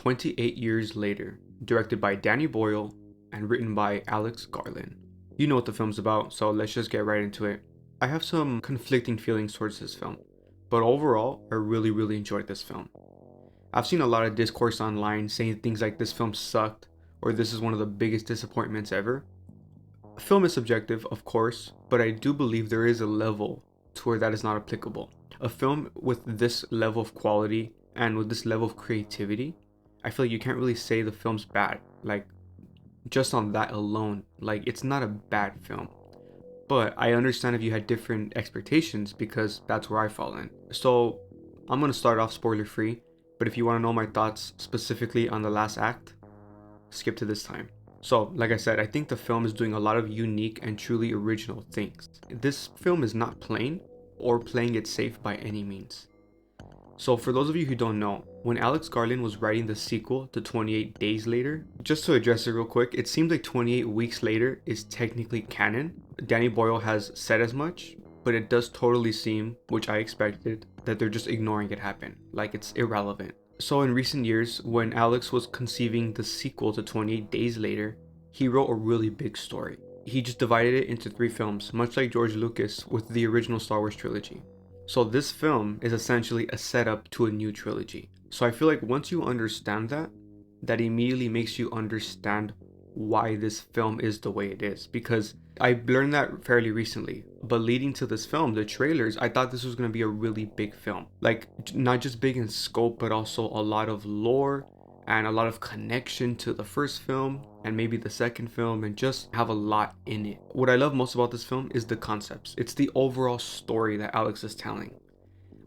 28 Years Later, directed by Danny Boyle and written by Alex Garland. You know what the film's about, so let's just get right into it. I have some conflicting feelings towards this film, but overall, I really enjoyed this film. I've seen a lot of discourse online saying things like this film sucked, or this is one of the biggest disappointments ever. Film is subjective, of course, but I do believe there is a level to where that is not applicable. A film with this level of quality and with this level of creativity, I feel like you can't really say the film's bad. Like, just on that alone, like, it's not a bad film. But I understand if you had different expectations because that's where I fall in. So I'm going to start off spoiler free, but if you want to know my thoughts specifically on the last act, skip to this time. So, like I said, I think the film is doing a lot of unique and truly original things. This film is not plain or playing it safe by any means. So for those of you who don't know, when Alex Garland was writing the sequel to 28 Days Later, just to address it real quick, it seems like 28 Weeks Later is technically canon. Danny Boyle has said as much, but it does totally seem, which I expected, that they're just ignoring it happen, like it's irrelevant. So in recent years, when Alex was conceiving the sequel to 28 Days Later, he wrote a really big story. He just divided it into 3 films, much like George Lucas with the original Star Wars trilogy. So this film is essentially a setup to a new trilogy. So I feel like once you understand that, that immediately makes you understand why this film is the way it is. Because I learned that fairly recently. But leading to this film, the trailers, I thought this was going to be a really big film. Like, not just big in scope, but also a lot of lore and a lot of connection to the first film and maybe the second film, and just have a lot in it. What I love most about this film is the concepts. It's the overall story that Alex is telling.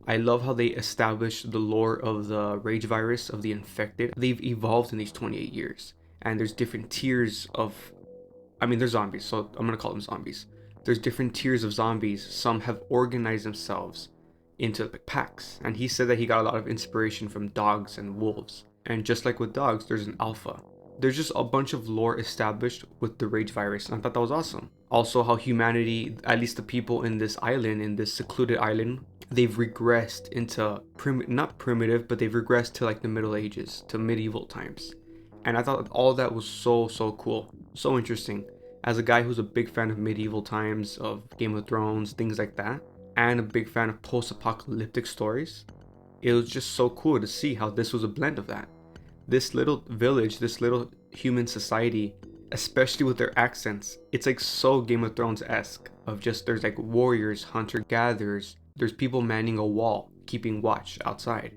I love how they established the lore of the rage virus, of the infected. They've evolved in these 28 years, and there's different tiers of, they're zombies, so I'm gonna call them zombies. There's different tiers of zombies. Some have organized themselves into packs, and he said that he got a lot of inspiration from dogs and wolves. And just like with dogs, there's an alpha. There's just a bunch of lore established with the rage virus, and I thought that was awesome. Also, how humanity, at least the people in this island, in this secluded island, they've regressed into not primitive, but they've regressed to like the Middle Ages, to medieval times. And I thought all that was so cool, so interesting. As a guy who's a big fan of medieval times, of Game of Thrones, things like that, and a big fan of post-apocalyptic stories, it was just so cool to see how this was a blend of that. This little village, this little human society, especially with their accents, it's like so Game of Thrones-esque, of just there's like warriors, hunter-gatherers, there's people manning a wall, keeping watch outside.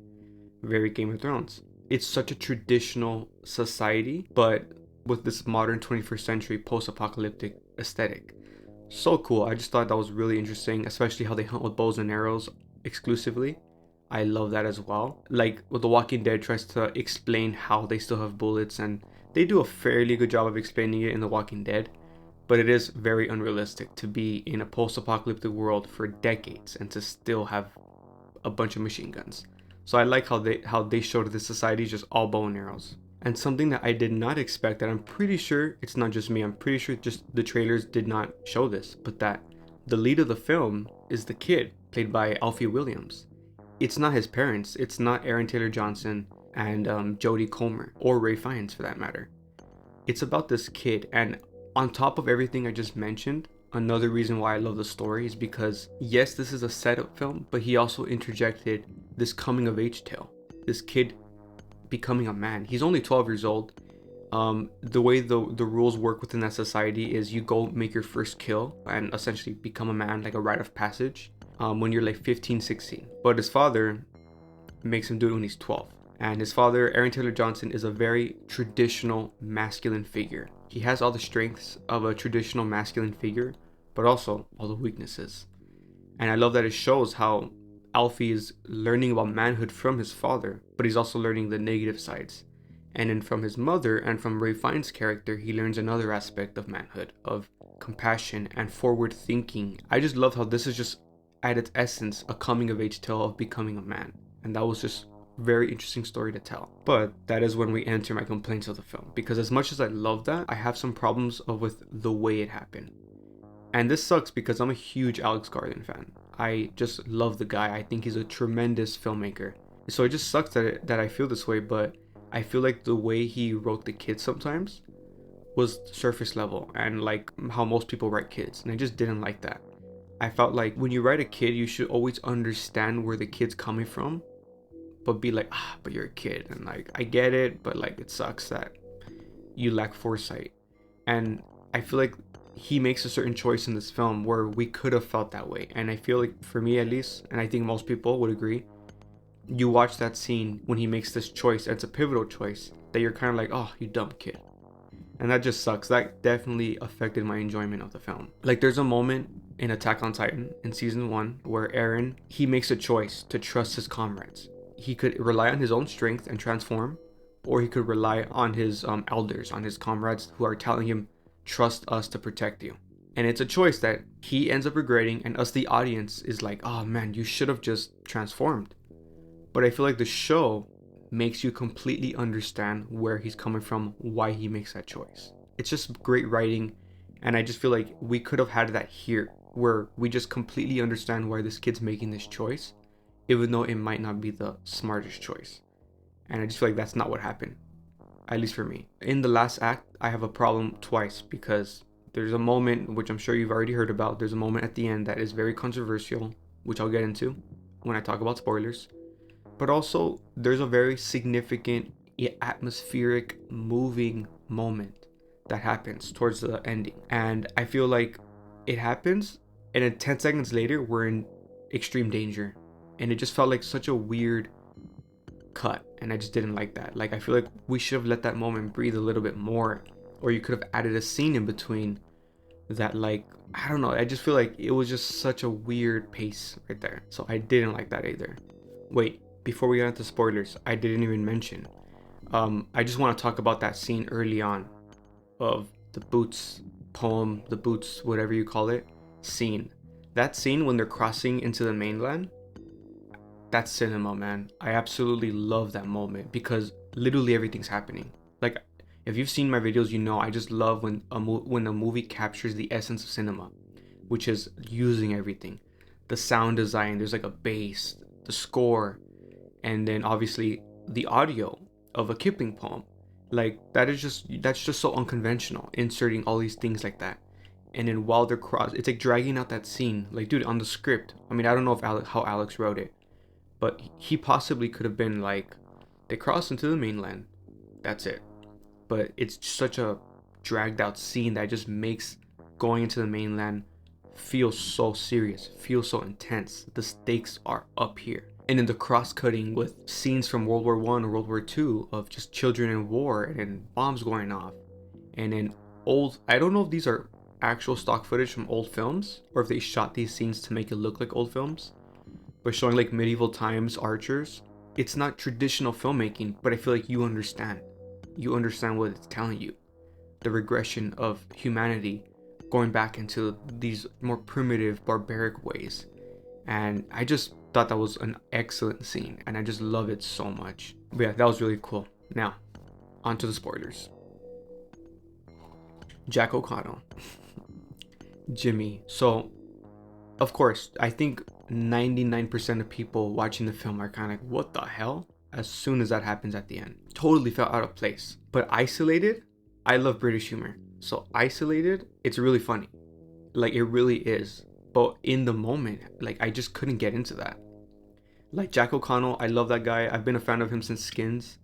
Very Game of Thrones. It's such a traditional society, but with this modern 21st century post-apocalyptic aesthetic. So cool. I just thought that was really interesting, especially how they hunt with bows and arrows exclusively. I love that as well. Like, what The Walking Dead tries to explain how they still have bullets, and they do a fairly good job of explaining it in The Walking Dead, but it is very unrealistic to be in a post-apocalyptic world for decades and to still have a bunch of machine guns. So I like how they showed this society is just all bow and arrows. And something that I did not expect, that I'm pretty sure, it's not just me, I'm pretty sure just the trailers did not show this, but that the lead of the film is the kid, played by Alfie Williams. It's not his parents. It's not Aaron Taylor Johnson and Jodie Comer, or Ray Fiennes for that matter. It's about this kid, and on top of everything I just mentioned, another reason why I love the story is because, yes, this is a setup film, but he also interjected this coming of age tale. This kid becoming a man. He's only 12 years old. The way the rules work within that society is you go make your first kill and essentially become a man, like a rite of passage. When you're like 15, 16. But his father makes him do it when he's 12. And his father, Aaron Taylor Johnson, is a very traditional masculine figure. He has all the strengths of a traditional masculine figure, but also all the weaknesses. And I love that it shows how Alfie is learning about manhood from his father, but he's also learning the negative sides. And then from his mother and from Ray Fiennes' character, he learns another aspect of manhood, of compassion and forward thinking. I just love how this is just at its essence a coming of age tale of becoming a man, and that was just a very interesting story to tell. But that is when we enter my complaints of the film, because as much as I love that, I have some problems with the way it happened. And this sucks because I'm a huge Alex Garland fan. I just love the guy. I think he's a tremendous filmmaker. So it just sucks that I feel this way, but I feel like the way he wrote the kids sometimes was surface level and like how most people write kids, and I just didn't like that. I felt like when you write a kid, you should always understand where the kid's coming from, but be like, but you're a kid, and like I get it, but like it sucks that you lack foresight. And I feel like he makes a certain choice in this film where we could have felt that way. And I feel like for me at least, and I think most people would agree, you watch that scene when he makes this choice, it's a pivotal choice that you're kind of like, oh, you dumb kid. And that just sucks. That definitely affected my enjoyment of the film. Like there's a moment in Attack on Titan in season 1 where Eren, he makes a choice to trust his comrades. He could rely on his own strength and transform, or he could rely on his elders, on his comrades who are telling him, trust us to protect you. And it's a choice that he ends up regretting, and us, the audience, is like, oh man, you should have just transformed. But I feel like the show makes you completely understand where he's coming from, why he makes that choice. It's just great writing, and I just feel like we could have had that here, where we just completely understand why this kid's making this choice, even though it might not be the smartest choice. And I just feel like that's not what happened, at least for me. In the last act, I have a problem twice, because there's a moment, which I'm sure you've already heard about, there's a moment at the end that is very controversial, which I'll get into when I talk about spoilers. But also, there's a very significant, atmospheric, moving moment that happens towards the ending. And I feel like it happens, and then 10 seconds later, we're in extreme danger. And it just felt like such a weird cut, and I just didn't like that. Like, I feel like we should have let that moment breathe a little bit more, or you could have added a scene in between that, like, I don't know, I just feel like it was just such a weird pace right there. So I didn't like that either. Wait, before we get into spoilers, I didn't even mention, I just want to talk about that scene early on of the Boots poem, the Boots, whatever you call it, scene. That scene when they're crossing into the mainland, that's cinema, man. I absolutely love that moment because literally everything's happening. Like, if you've seen my videos, you know I just love when a movie captures the essence of cinema, which is using everything. The sound design, there's like a bass, the score, and then obviously the audio of a Kipling poem. Like that's just so unconventional, inserting all these things like that. And then while they're it's like dragging out that scene. Like, dude, on the script, I mean, I don't know if how Alex wrote it, but he possibly could have been like, they cross into the mainland, that's it. But it's such a dragged out scene that just makes going into the mainland feel so serious, feel so intense. The stakes are up here. And then the cross-cutting with scenes from World War One or World War Two of just children in war and then bombs going off. And then I don't know if these are actual stock footage from old films or if they shot these scenes to make it look like old films, but showing like medieval times archers. It's not traditional filmmaking, but I feel like you understand what it's telling you. The regression of humanity going back into these more primitive, barbaric ways. And I just thought that was an excellent scene, and I just love it so much. But yeah, that was really cool. Now, on to the spoilers. Jack O'Connell. Jimmy. So, of course, I think 99% of people watching the film are kind of like, what the hell? As soon as that happens at the end. Totally felt out of place. But isolated, I love British humor. So isolated, it's really funny. Like, it really is. But in the moment, like, I just couldn't get into that. Like, Jack O'Connell, I love that guy. I've been a fan of him since Skins.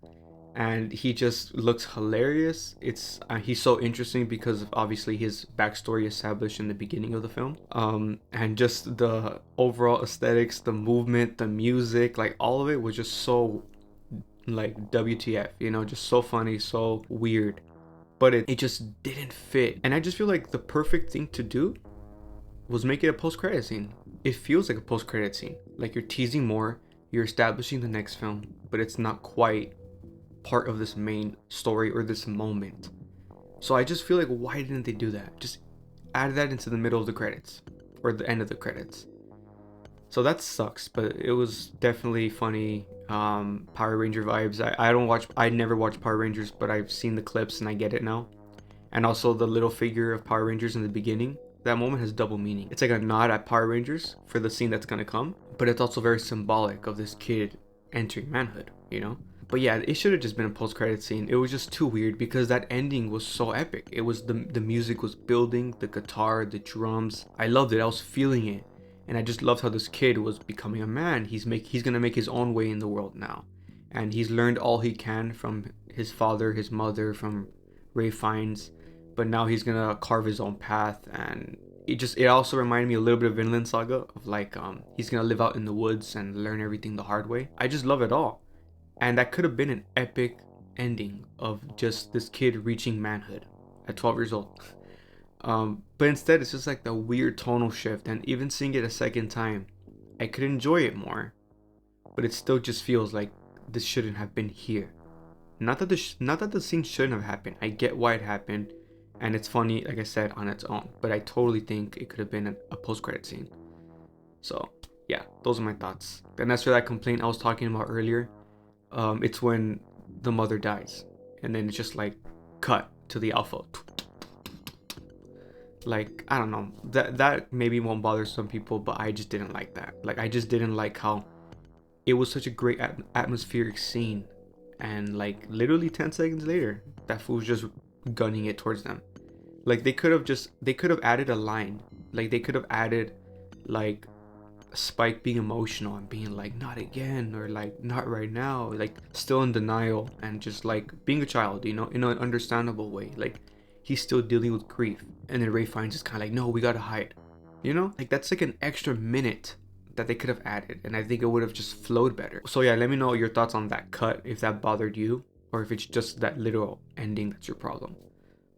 And he just looks hilarious. He's so interesting because of obviously his backstory established in the beginning of the film. And just the overall aesthetics, the movement, the music, like all of it was just so like WTF, you know, just so funny, so weird. But it just didn't fit. And I just feel like the perfect thing to do was make it a post-credit scene. It feels like a post-credit scene. Like you're teasing more, you're establishing the next film, but it's not quite part of this main story or this moment. So I just feel like, why didn't they do that? Just add that into the middle of the credits or the end of the credits. So that sucks, but it was definitely funny. Power Ranger vibes. I never watched Power Rangers, but I've seen the clips and I get it now. And also the little figure of Power Rangers in the beginning, that moment has double meaning. It's like a nod at Power Rangers for the scene that's gonna come, but it's also very symbolic of this kid entering manhood, you know? But yeah, it should have just been a post-credit scene. It was just too weird because that ending was so epic. It was the music was building, the guitar, the drums. I loved it. I was feeling it. And I just loved how this kid was becoming a man. He's gonna make his own way in the world now. And he's learned all he can from his father, his mother, from Ray Fiennes. But now he's gonna carve his own path, and it also reminded me a little bit of Vinland Saga, of like he's gonna live out in the woods and learn everything the hard way. I just love it all. And that could have been an epic ending of just this kid reaching manhood at 12 years old. But instead, it's just like the weird tonal shift, and even seeing it a second time, I could enjoy it more. But it still just feels like this shouldn't have been here. Not that the scene shouldn't have happened. I get why it happened, and it's funny, like I said, on its own. But I totally think it could have been a post-credit scene. So yeah, those are my thoughts. And as for that complaint I was talking about earlier, it's when the mother dies, and then it's just like cut to the alpha. Like, I don't know, that maybe won't bother some people, but I just didn't like that. Like, I just didn't like how it was such a great atmospheric scene, and like literally 10 seconds later that fool's just gunning it towards them. Like, they could have added a line. Like, they could have added like Spike being emotional and being like, not again, or like, not right now, like still in denial, and just like being a child, you know, in an understandable way. Like, he's still dealing with grief, and then Ray finds just kind of like, no, we gotta hide, you know, like that's like an extra minute that they could have added, and I think it would have just flowed better. So yeah, let me know your thoughts on that cut, if that bothered you, or if it's just that literal ending that's your problem.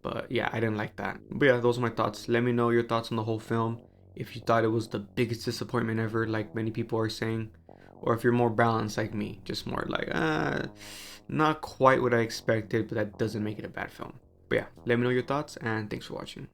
But yeah, I didn't like that. But yeah, those are my thoughts. Let me know your thoughts on the whole film. If you thought it was the biggest disappointment ever, like many people are saying, or if you're more balanced like me, just more like, not quite what I expected, but that doesn't make it a bad film. But yeah, let me know your thoughts, and thanks for watching.